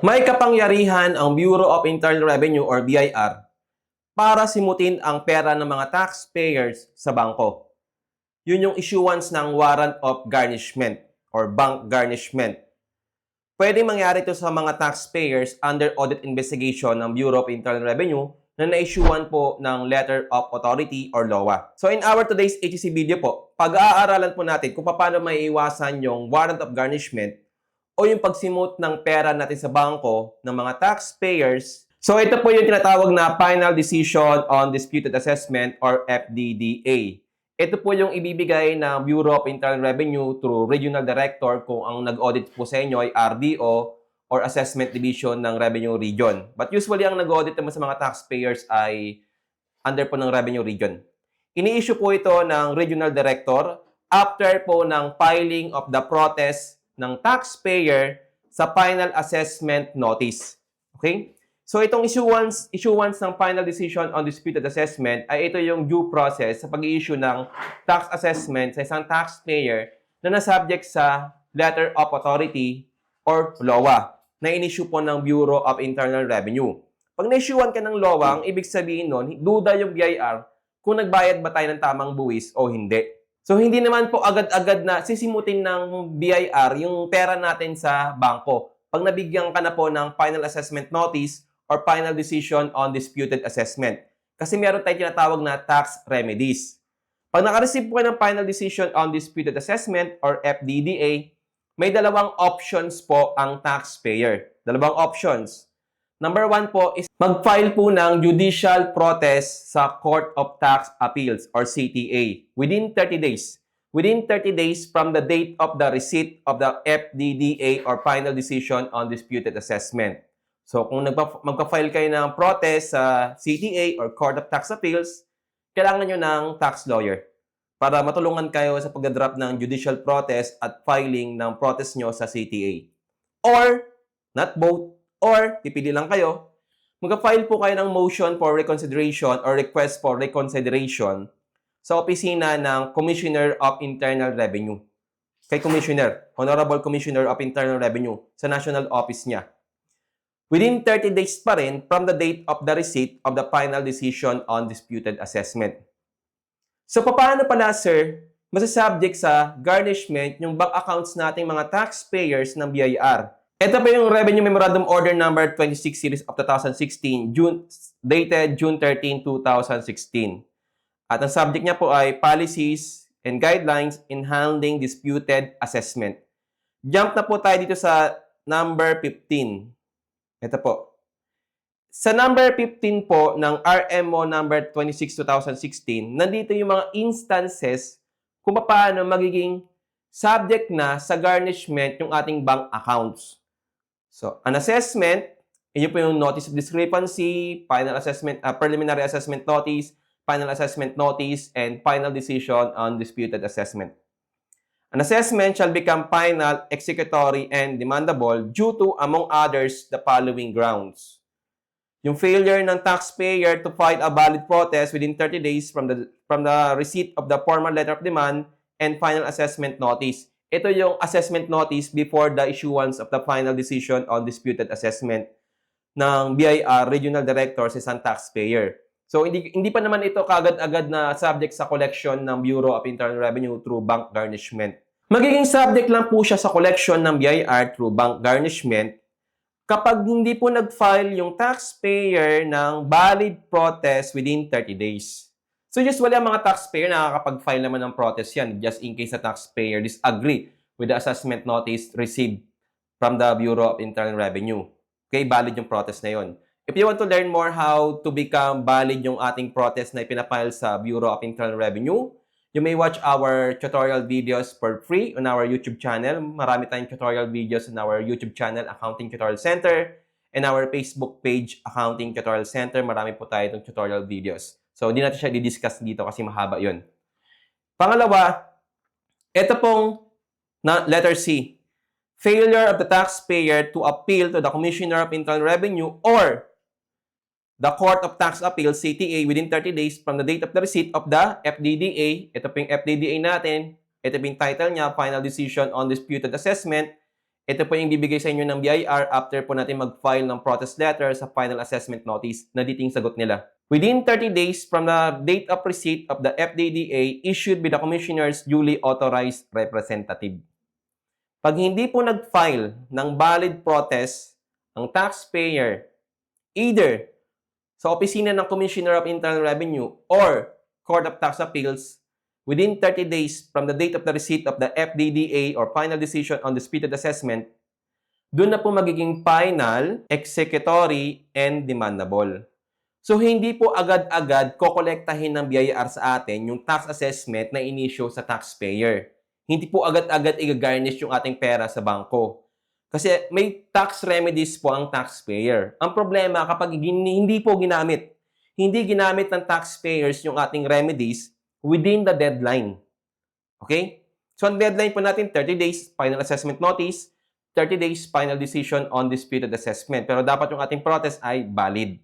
May kapangyarihan ang Bureau of Internal Revenue or BIR para simutin ang pera ng mga taxpayers sa bangko. Yun yung issuance ng warrant of garnishment or bank garnishment. Pwedeng mangyari ito sa mga taxpayers under audit investigation ng Bureau of Internal Revenue na na-issuean po ng Letter of Authority or LOA. So in our today's HEC video po, pag-aaralan po natin kung paano maiiwasan yung warrant of garnishment o yung pagsimot ng pera natin sa bangko ng mga taxpayers. So ito po yung tinatawag na Final Decision on Disputed Assessment or FDDA. Ito po yung ibibigay ng Bureau of Internal Revenue through Regional Director kung ang nag-audit po sa inyo ay RDO or Assessment Division ng Revenue Region. But usually, ang nag-audit naman sa mga taxpayers ay under po ng Revenue Region. Ini-issue po ito ng Regional Director after po ng filing of the protest ng taxpayer sa Final Assessment Notice. Okay? So itong issuance ng Final Decision on Disputed Assessment ay ito yung due process sa pag-i-issue ng tax assessment sa isang taxpayer na nasubject sa Letter of Authority or LOA na in-issue po ng Bureau of Internal Revenue. Pag na-issuean ka ng LOA, ang ibig sabihin nun, duda yung BIR kung nagbayad ba tayo ng tamang buwis o hindi. So hindi naman po agad-agad na sisimutin ng BIR yung pera natin sa bangko. Pag nabigyan ka na po ng Final Assessment Notice or Final Decision on Disputed Assessment. Kasi meron tayong tinatawag na tax remedies. Pag nakareceive po kayo ng Final Decision on Disputed Assessment or FDDA, may dalawang options po ang taxpayer. Dalawang options. Number 1 po is mag-file po ng judicial protest sa Court of Tax Appeals or CTA within 30 days. Within 30 days from the date of the receipt of the FDDA or Final Decision on Disputed Assessment. So, kung magpa-file kayo ng protest sa CTA or Court of Tax Appeals, kailangan nyo ng tax lawyer para matulungan kayo sa pag-draft ng judicial protest at filing ng protest nyo sa CTA. Or, not both, or, pipili lang kayo, magpa-file po kayo ng motion for reconsideration or request for reconsideration sa opisina ng Commissioner of Internal Revenue. Kay Commissioner, Honorable Commissioner of Internal Revenue sa national office niya. Within 30 days pa rin from the date of the receipt of the Final Decision on Disputed Assessment. So, paano pala, sir, masasubject sa garnishment yung bank accounts nating mga taxpayers ng BIR? Ito pa yung Revenue Memorandum Order Number 26 Series of 2016, dated June 13, 2016. At ang subject niya po ay Policies and Guidelines in Handling Disputed Assessment. Jump na po tayo dito sa number 15. Ito po. Sa number 15 po ng RMO number 26-2016, nandito yung mga instances kung paano magiging subject na sa garnishment yung ating bank accounts. So, an assessment, yun po yung notice of discrepancy, final assessment, preliminary assessment notice, final assessment notice, and final decision on disputed assessment. An assessment shall become final, executory, and demandable due to, among others, the following grounds. Yung failure ng taxpayer to file a valid protest within 30 days from the receipt of the formal letter of demand and final assessment notice. Ito yung assessment notice before the issuance of the final decision on disputed assessment ng BIR Regional Director sa isang taxpayer. So, hindi pa naman ito kagad-agad na subject sa collection ng Bureau of Internal Revenue through bank garnishment. Magiging subject lang po siya sa collection ng BIR through bank garnishment kapag hindi po nag-file yung taxpayer ng valid protest within 30 days. So, usually, ang mga taxpayer nakakapag-file naman ng protest yan just in case the taxpayer disagree with the assessment notice received from the Bureau of Internal Revenue. Okay, valid yung protest na yon. If you want to learn more how to become valid yung ating protest na ipinapile sa Bureau of Internal Revenue, you may watch our tutorial videos for free on our YouTube channel. Marami tayong tutorial videos on our YouTube channel, Accounting Tutorial Center, and our Facebook page, Accounting Tutorial Center. Marami po tayo itong tutorial videos. So, hindi natin siya di-discuss dito kasi mahaba yun. Pangalawa, ito pong letter C. Failure of the taxpayer to appeal to the Commissioner of Internal Revenue or the Court of Tax Appeals, CTA, within 30 days from the date of the receipt of the FDDA. Ito po yung FDDA natin. Ito po yung title niya, Final Decision on Disputed Assessment. Ito po yung bibigay sa inyo ng BIR after po natin mag-file ng protest letter sa final assessment notice na diting sagot nila. Within 30 days from the date of receipt of the FDDA issued by the Commissioner's duly authorized representative. Pag hindi po nag-file ng valid protest ang taxpayer, either sa opisina ng Commissioner of Internal Revenue or Court of Tax Appeals, within 30 days from the date of the receipt of the FDDA or final decision on disputed assessment, doon na po magiging final, executory, and demandable. So, hindi po agad-agad kokolektahin ng BIR sa atin yung tax assessment na inisyo sa taxpayer. Hindi po agad-agad i-garnish yung ating pera sa bangko. Kasi may tax remedies po ang taxpayer. Ang problema kapag hindi po ginamit, hindi ginamit ng taxpayers yung ating remedies within the deadline. Okay? So, ang deadline po natin, 30 days, final assessment notice, 30 days, final decision on disputed assessment. Pero dapat yung ating protest ay valid.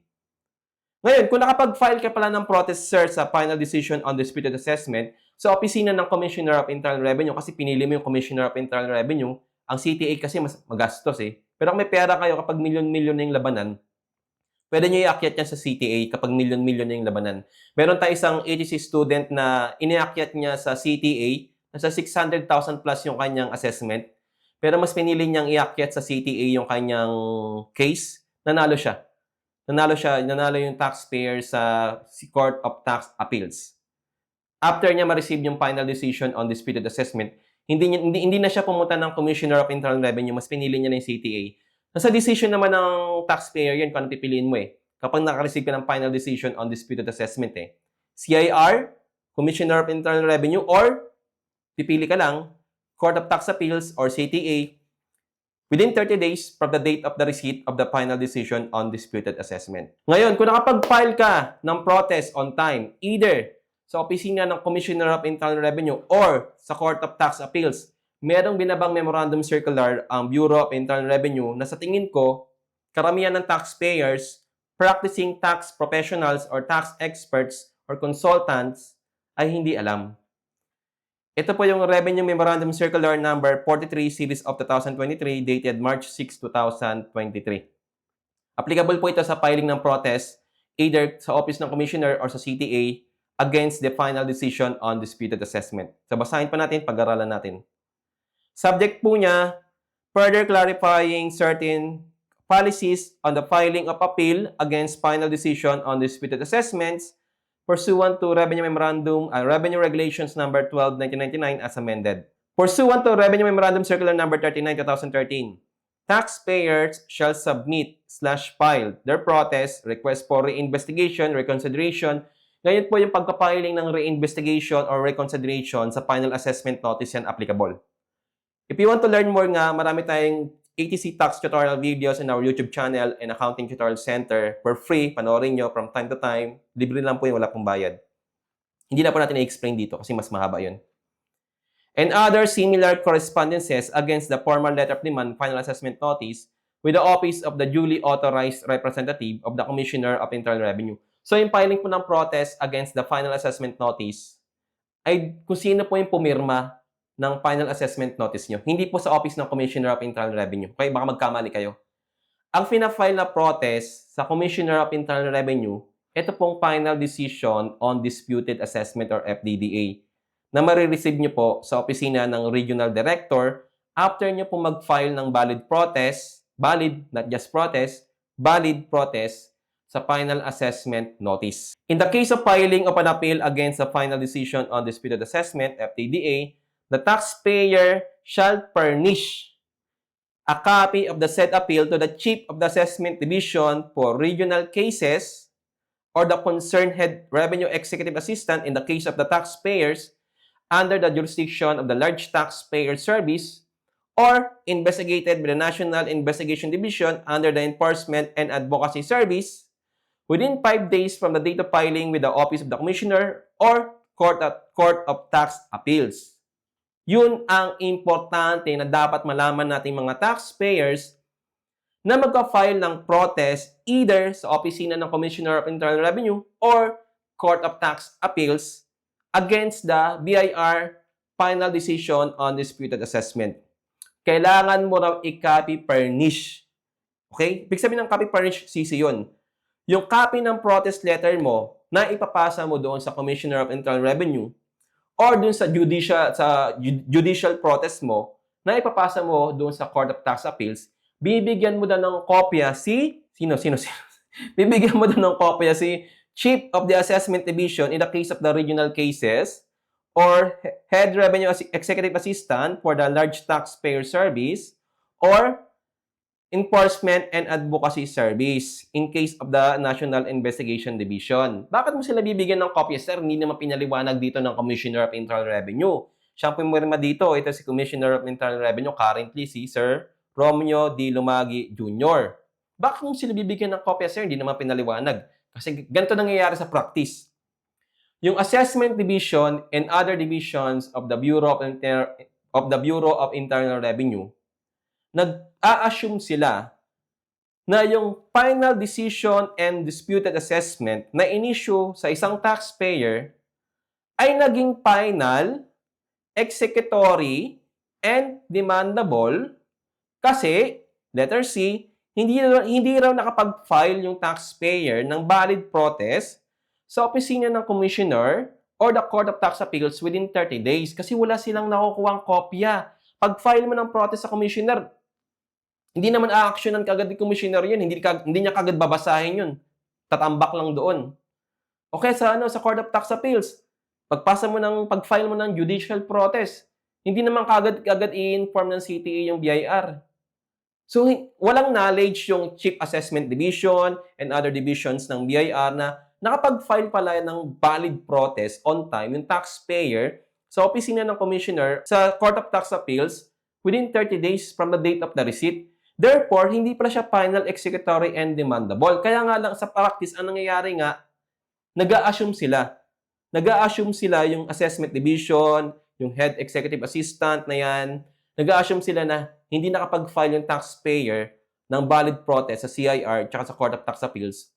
Ngayon, kung nakapag-file ka pala ng protest, sir, sa final decision on disputed assessment, sa opisina ng Commissioner of Internal Revenue, kasi pinili mo yung Commissioner of Internal Revenue, ang CTA kasi mas magastos eh. Pero kung may pera kayo kapag milyon-milyon na yung labanan, pwede nyo iakyat yan sa CTA kapag milyon-milyon na yung labanan. Meron tayo isang ATC student na iniakyat niya sa CTA, nasa 600,000 plus yung kanyang assessment. Pero mas pinili niyang iakyat sa CTA yung kanyang case, nanalo siya. Nanalo yung taxpayer sa Court of Tax Appeals. After niya ma-receive yung final decision on disputed assessment, hindi na siya pumunta ng Commissioner of Internal Revenue, mas pinili niya na yung CTA. Nasa decision naman ng taxpayer yan kung ano pipiliin mo eh. Kapag naka-receive ka ng final decision on disputed assessment eh. CIR, Commissioner of Internal Revenue, or pipili ka lang, Court of Tax Appeals or CTA, within 30 days from the date of the receipt of the final decision on disputed assessment. Ngayon, kung nakapag-file ka ng protest on time, either sa opisina ng Commissioner of Internal Revenue or sa Court of Tax Appeals, merong binabang memorandum circular ang Bureau of Internal Revenue na sa tingin ko, karamihan ng taxpayers, practicing tax professionals or tax experts or consultants ay hindi alam. Ito po yung Revenue Memorandum Circular number 43 series of 2023 dated March 6, 2023. Applicable po ito sa filing ng protest either sa Office ng Commissioner or sa CTA against the final decision on disputed assessment. So basahin pa natin, pag-aralan natin. Subject po niya, further clarifying certain policies on the filing of appeal against final decision on disputed assessments pursuant to Revenue Memorandum, Revenue Regulations number 12, 1999 as amended. Pursuant to Revenue Memorandum Circular number 39, 2013, taxpayers shall submit/file their protest, request for reinvestigation, reconsideration. Ngayon po yung pagpapiling ng reinvestigation or reconsideration sa final assessment notice yan applicable. If you want to learn more nga, marami tayong ATC Tax tutorial videos in our YouTube channel and Accounting Tutorial Center for free. Panoorin nyo from time to time. Libre lang po yung wala pong bayad. Hindi na po natin i-explain dito kasi mas mahaba yun. And other similar correspondences against the formal letter of demand final assessment notice with the office of the duly authorized representative of the Commissioner of Internal Revenue. So yung filing po ng protest against the final assessment notice ay kung sino po yung pumirma ng final assessment notice nyo. Hindi po sa Office ng Commissioner of Internal Revenue. Okay, baka magkamali kayo. Ang fina-file na protest sa Commissioner of Internal Revenue, ito pong final decision on disputed assessment or FDDA na marireceive nyo po sa opisina ng Regional Director after nyo po mag-file ng valid protest, valid, not just protest, valid protest sa final assessment notice. In the case of filing of an appeal against the final decision on disputed assessment, FDDA, the taxpayer shall furnish a copy of the said appeal to the Chief of the Assessment Division for regional cases or the concerned head revenue executive assistant in the case of the taxpayers under the jurisdiction of the Large Taxpayer Service or investigated by the National Investigation Division under the Enforcement and Advocacy Service within 5 days from the date of filing with the Office of the Commissioner or Court of Tax Appeals. Yun ang importante na dapat malaman nating mga taxpayers na magka-file ng protest either sa opisina ng Commissioner of Internal Revenue or Court of Tax Appeals against the BIR final decision on disputed assessment. kailangan mo raw i-copy per niche. Okay? Ibig sabihin ng copy per niche, CC yun. Yung copy ng protest letter mo na ipapasa mo doon sa Commissioner of Internal Revenue or doon sa judicial protest mo na ipapasa mo doon sa Court of Tax Appeals, bibigyan mo daw ng kopya sino? Bibigyan mo daw ng kopya si Chief of the Assessment Division in the case of the regional cases or Head Revenue Executive Assistant for the Large Taxpayer Service or Enforcement and Advocacy Service in case of the National Investigation Division. Bakit mo sila bibigyan ng kopya, sir? Hindi naman pinaliwanag dito ng Commissioner of Internal Revenue. Siya po pumirma dito. Ito si Commissioner of Internal Revenue, currently si Sir Romeo D. Lumagi Jr. Bakit mo sila bibigyan ng kopya, sir? Hindi naman pinaliwanag. Kasi ganito nangyayari sa practice. Yung Assessment Division and other divisions of the Bureau of Internal Revenue, nag-a-assume sila na yung final decision and disputed assessment na in-issue sa isang taxpayer ay naging final, executory, and demandable kasi, letter C, hindi raw nakapag-file yung taxpayer ng valid protest sa opisina ng Commissioner or the Court of Tax Appeals within 30 days kasi wala silang nakukuhang kopya. Pag-file mo ng protest sa Commissioner, hindi naman a-actionan kagad ni Commissioner yun. Hindi niya kagad babasahin yun. Tatambak lang doon. Okay, sa Court of Tax Appeals, pag-file mo ng judicial protest, hindi naman kagad i-inform ng CTA yung BIR. So, walang knowledge yung Chief Assessment Division and other divisions ng BIR na nakapag-file pala ng valid protest on time yung taxpayer sa opisina ng Commissioner sa Court of Tax Appeals within 30 days from the date of the receipt. Therefore, hindi pala siya final, executory, and demandable. Kaya nga lang sa practice, ang nangyayari nga, nag-a-assume sila. Nag-a-assume sila yung Assessment Division, yung Head Executive Assistant na yan. Nag-a-assume sila na hindi nakapag-file yung taxpayer ng valid protest sa CIR at sa Court of Tax Appeals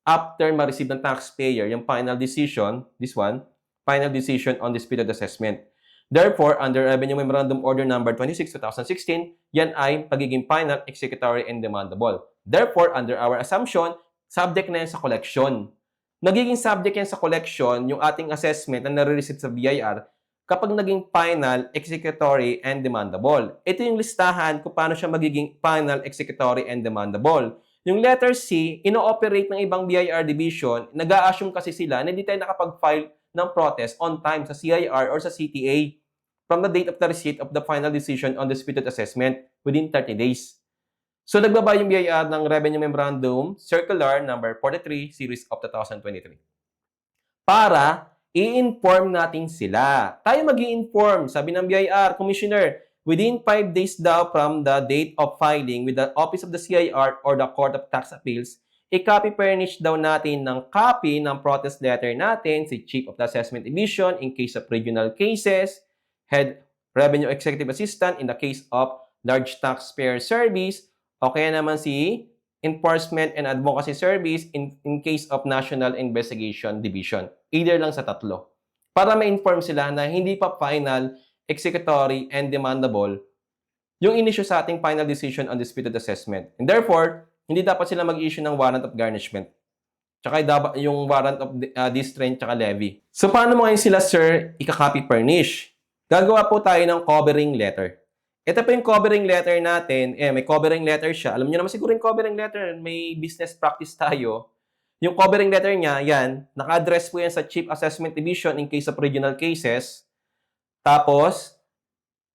after ma-receive ng taxpayer yung final decision, this one, final decision on disputed assessment. Therefore, under Revenue Memorandum Order Number 26/2016, yan ay pagiging final, executory, and demandable. Therefore, under our assumption, subject na yan sa collection. Nagiging subject yan sa collection yung ating assessment na nare-receive sa BIR kapag naging final, executory, and demandable. Ito yung listahan kung paano siya magiging final, executory, and demandable. Yung letter C, ino-operate ng ibang BIR division, nag-a-assume kasi sila na hindi tayo nakapag-file ng protest on time sa CIR or sa CTA from the date of the receipt of the final decision on disputed assessment within 30 days. So, nagbaba yung BIR ng Revenue Memorandum Circular number 43 series of 2023. Para i-inform natin sila. Tayo mag-i-inform, sabi ng BIR, Commissioner, within 5 days daw from the date of filing with the Office of the CIR or the Court of Tax Appeals, i-copy furnish daw natin ng copy ng protest letter natin si Chief of the Assessment Division in case of regional cases, Head Revenue Executive Assistant in the case of Large Taxpayer Service, o kaya naman si Enforcement and Advocacy Service in case of National Investigation Division. Either lang sa tatlo. Para ma-inform sila na hindi pa final, executory, and demandable yung in-issue sa ating final decision on disputed assessment. And therefore, hindi dapat sila mag-issue ng warrant of garnishment. Tsaka yung warrant of distraint tsaka levy. So, paano mo ngayon sila, sir, ika-copy furnish? Gagawa po tayo ng covering letter. Ito po yung covering letter natin. May covering letter siya. Alam niyo naman siguro yung covering letter. May business practice tayo. Yung covering letter niya, yan. Naka-address po yan sa Chief Assessment Division in case of regional cases. Tapos,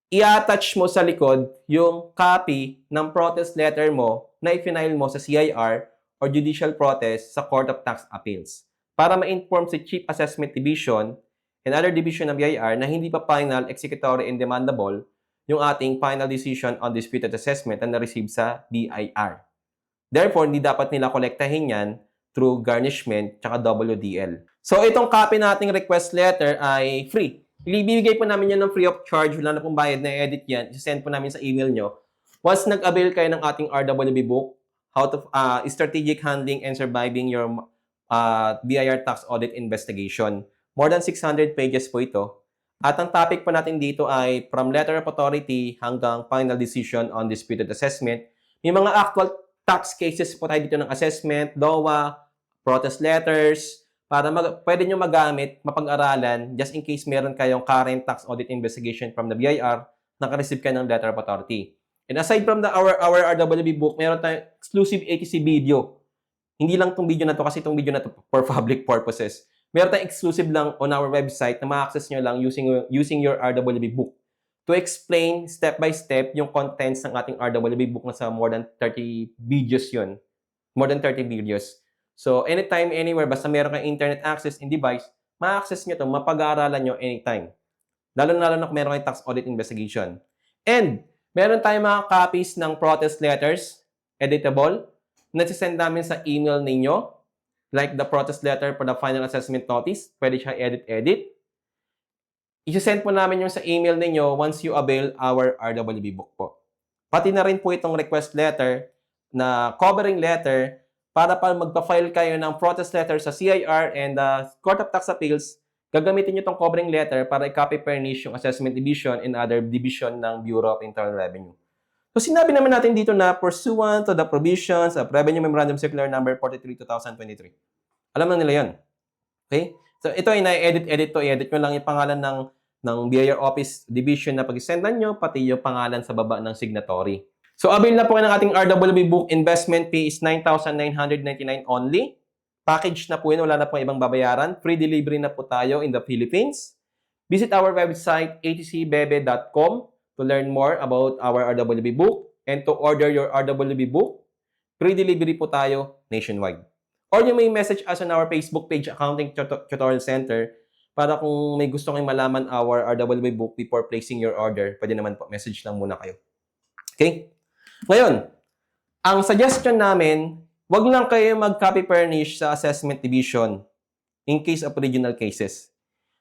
i-attach mo sa likod yung copy ng protest letter mo na i-file mo sa CIR or judicial protest sa Court of Tax Appeals para ma-inform si Chief Assessment Division and other division ng BIR na hindi pa final, executory, and demandable yung ating final decision on disputed assessment na na-receive sa BIR. Therefore, hindi dapat nila kolektahin yan through garnishment tsaka WDL. So, itong copy nating request letter ay free. Ibibigay po namin yan ng free of charge. Wala na pong bayad na edit yan. I-send po namin sa email nyo. Once nag-avail kayo ng ating RWB book, How to Strategic Handling and Surviving Your BIR Tax Audit Investigation. More than 600 pages po ito. At ang topic po natin dito ay from letter of authority hanggang final decision on disputed assessment. May mga actual tax cases po tayo dito ng assessment, DOA, protest letters, para pwede nyo magamit, mapag-aralan, just in case meron kayong current tax audit investigation from the BIR, naka-receive ka ng letter of authority. And aside from our RWB book, meron tayong exclusive ATC video. Hindi lang itong video na to kasi itong video na to for public purposes. Meron tayong exclusive lang on our website na ma-access nyo lang using your RWB book to explain step by step yung contents ng ating RWB book na sa more than 30 videos yun. More than 30 videos. So, anytime, anywhere, basta meron kang internet access in device, ma-access nyo to, mapag-aaralan nyo anytime. Lalo na kung meron kayong tax audit investigation. And, meron tayong mga copies ng protest letters, editable, na sisend namin sa email ninyo. Like the protest letter for the final assessment notice, pwede siya edit. I-send po namin yung sa email ninyo once you avail our RWB book po. Pati na rin po itong request letter na covering letter para pa magpa-file kayo ng protest letter sa CIR and the Court of Tax Appeals, gagamitin nyo itong covering letter para i-copy furnish yung assessment division and other division ng Bureau of Internal Revenue. So, sinabi naman natin dito na pursuant to the provisions of Revenue Memorandum Circular Number 43-2023. Alam na nila yun. Okay? So, ito ay na-edit to. I-edit nyo lang yung pangalan ng BIR Office Division na pag-sendan nyo, pati yung pangalan sa baba ng signatory. So, avail na po ng ating RWB book. Investment fee is 9,999 only. Package na po yun. Wala na pong ibang babayaran. Free delivery na po tayo in the Philippines. Visit our website, atcbebe.com, to learn more about our RWB book and to order your RWB book. Free delivery po tayo nationwide. Or you may message us on our Facebook page, Accounting Tutorial Center, para kung may gusto kayong malaman our RWB book before placing your order, pwede naman po, message lang muna kayo. Okay? Ngayon, ang suggestion namin, wag lang kayo mag-copy furnish sa assessment division in case of regional cases.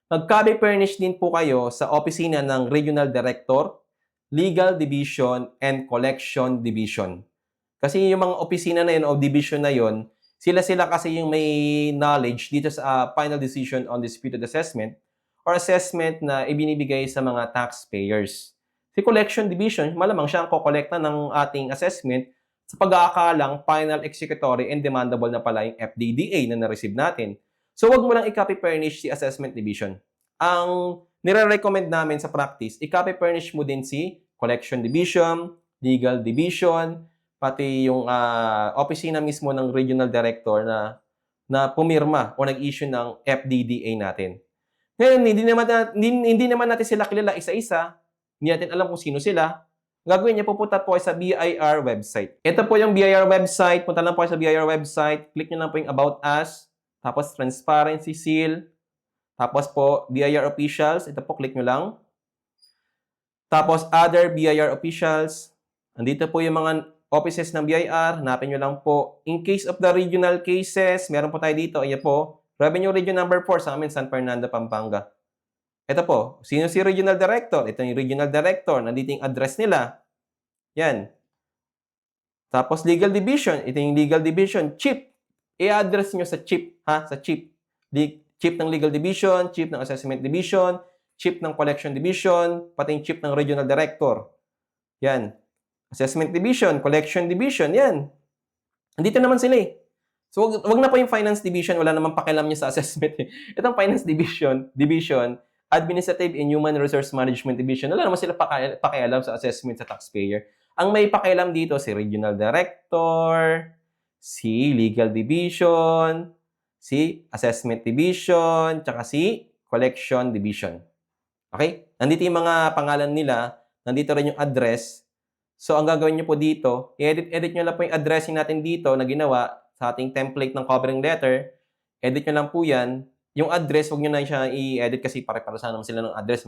Mag-copy furnish din po kayo sa opisina ng Regional Director, Legal Division, and Collection Division. Kasi yung mga opisina na yun o division na yun, sila kasi yung may knowledge dito sa final decision on disputed assessment or assessment na ibinibigay sa mga taxpayers. Si Collection Division, malamang siya ang kokolekta ng ating assessment sa pag-aakalang final executory and demandable na pala yung FDDA na na-receive natin. So, wag mo lang i-copy furnish si Assessment Division. Ang nire-recommend namin sa practice, i-copy furnish mo din si Collection Division, Legal Division, pati yung opisina mismo ng Regional Director na pumirma o nag-issue ng FDDA natin. Ngayon, hindi naman natin sila kilala isa-isa. Hindi natin alam kung sino sila. Gagawin niya, pupunta po sa BIR website. Ito po yung BIR website. Punta lang po sa BIR website. Click nyo lang po yung About Us. Tapos Transparency Seal. Tapos po, BIR Officials. Ito po, click nyo lang. Tapos, Other BIR Officials. Andito po yung mga offices ng BIR. Hanapin nyo lang po. In case of the regional cases, meron po tayo dito. Ayan po, Revenue Region Number 4 sa amin, San Fernando, Pampanga. Ito po, sino si Regional Director? Ito yung Regional Director. Nandito yung address nila. Yan. Tapos, Legal Division. Ito yung Legal Division. Chief. I-address nyo sa Chief. Sa Chief. Chief ng Legal Division, Chief ng Assessment Division, Chief ng Collection Division, pati yung Chief ng Regional Director. Yan. Assessment Division, Collection Division, yan. Andito naman sila eh. So, wag na po yung Finance Division, wala namang pakialam niya sa assessment. Itong Finance Division, Administrative and Human Resource Management Division, wala naman sila pakialam sa assessment sa taxpayer. Ang may pakialam dito, si Regional Director, si Legal Division, si Assessment Division, tsaka si Collection Division. Okay? Nandito yung mga pangalan nila, nandito rin yung address. So, ang gagawin nyo po dito, i-edit nyo lang po yung addressing natin dito na ginawa sa ating template ng covering letter. Edit nyo lang po yan. Yung address, huwag nyo na siya i-edit kasi pare-paresan naman sila ng address.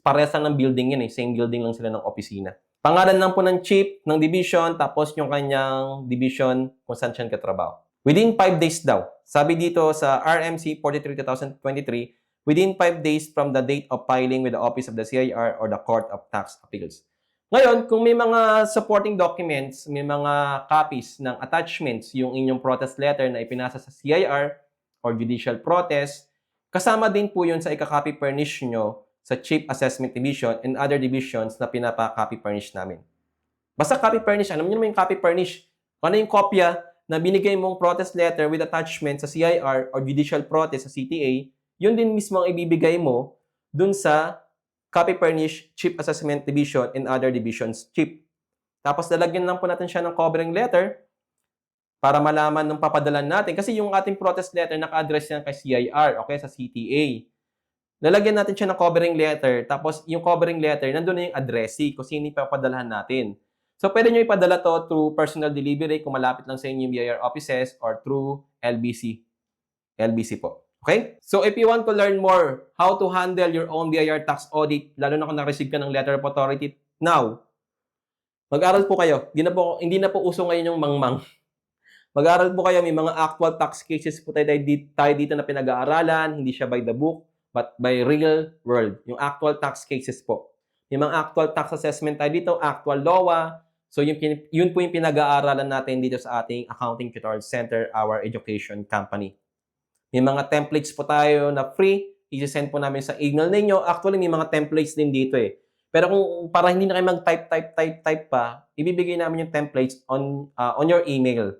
Parehas lang ng building yun eh. Same building lang sila ng opisina. Pangalan lang po ng chief ng division, tapos yung kanyang division kung saan siya katrabaho. Within 5 days daw. Sabi dito sa RMC 43-2023, within 5 days from the date of filing with the Office of the CIR or the Court of Tax Appeals. Ngayon, kung may mga supporting documents, may mga copies ng attachments, yung inyong protest letter na ipinasa sa CIR or judicial protest, Kasama din po yun sa ika-copy furnish nyo sa Chief Assessment Division and other divisions na pinapa-copy furnish namin. Basta copy furnish, alam niyo naman yung copy furnish. Kung ano yung kopya na binigay mong protest letter with attachment sa CIR or judicial protest sa CTA, yun din mismo ang ibibigay mo dun sa copy furnish Chief Assessment Division and other divisions chief. Tapos lalagyan lang po natin siya ng covering letter para malaman ng papadalan natin. Kasi yung ating protest letter naka-address yan kay CIR, okay, sa CTA. Lalagyan natin siya ng covering letter, tapos yung covering letter, nandun na yung addressee kung sino yung papadalahan natin. So, pwede nyo ipadala to through personal delivery kung malapit lang sa inyo yung BIR offices or through LBC. LBC po. Okay? So, if you want to learn more how to handle your own BIR tax audit, lalo na kung na-receive ka ng letter of authority now, mag-aral po kayo. Hindi na po uso ngayon yung mangmang. Mag-aral po kayo. May mga actual tax cases po tayo dito na pinag-aaralan. Hindi siya by the book, but by real world. Yung actual tax cases po. May mga actual tax assessment tayo dito, actual LOA. So, yun po yung pinag-aaralan natin dito sa ating Accounting Tutorial Center, our education company. May mga templates po tayo na free. I-send po namin sa email ninyo. Actually, may mga templates din dito eh. Pero kung para hindi na kayo mag-type pa, ibibigay namin yung templates on your email.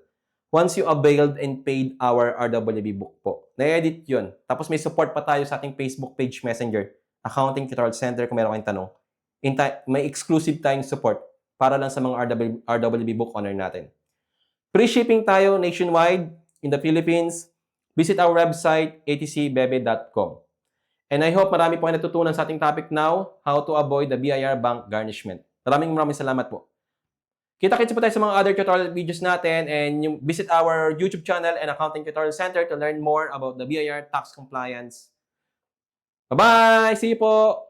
Once you availed and paid our RWB book po. Na-edit yun. Tapos may support pa tayo sa ating Facebook page Messenger, Accounting Tutorial Center, kung meron kayong tanong. May exclusive tayong support para lang sa mga RWB book owner natin. Free shipping tayo nationwide in the Philippines. Visit our website, atcbebe.com. And I hope marami po kayo natutunan sa ating topic now, how to avoid the BIR bank garnishment. Maraming salamat po. Kita-kits po tayo sa mga other tutorial videos natin and visit our YouTube channel and Accounting Tutorial Center to learn more about the BIR tax compliance. Bye-bye! See you po!